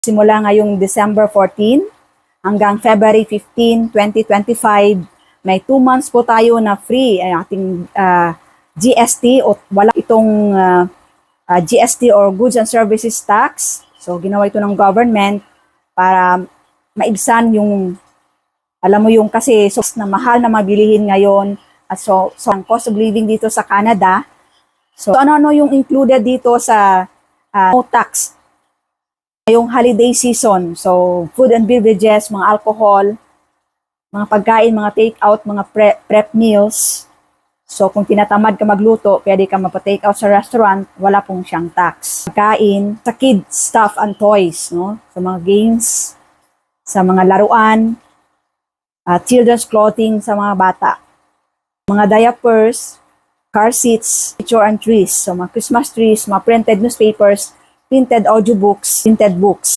Simula ngayong December 14 hanggang February 15, 2025, may 2 months po tayo na free ang ating GST o wala itong GST or Goods and Services Tax. So ginawa ito ng government para maibsan yung, alam mo yung kasi so, na mahal na mabilihin ngayon. So ang cost of living dito sa Canada. So ano-ano yung included dito sa no tax? Yung holiday season, so food and beverages, mga alcohol, mga pagkain, mga take-out, mga prep meals. So kung tinatamad ka magluto, pwede ka mapa-take out sa restaurant, wala pong siyang tax. Pagkain, sa kids stuff and toys, no? Sa mga games, sa mga laruan, children's clothing sa mga bata. Mga diapers, car seats, picture and trees, so mga Christmas trees, mga printed newspapers, printed audiobooks, printed books.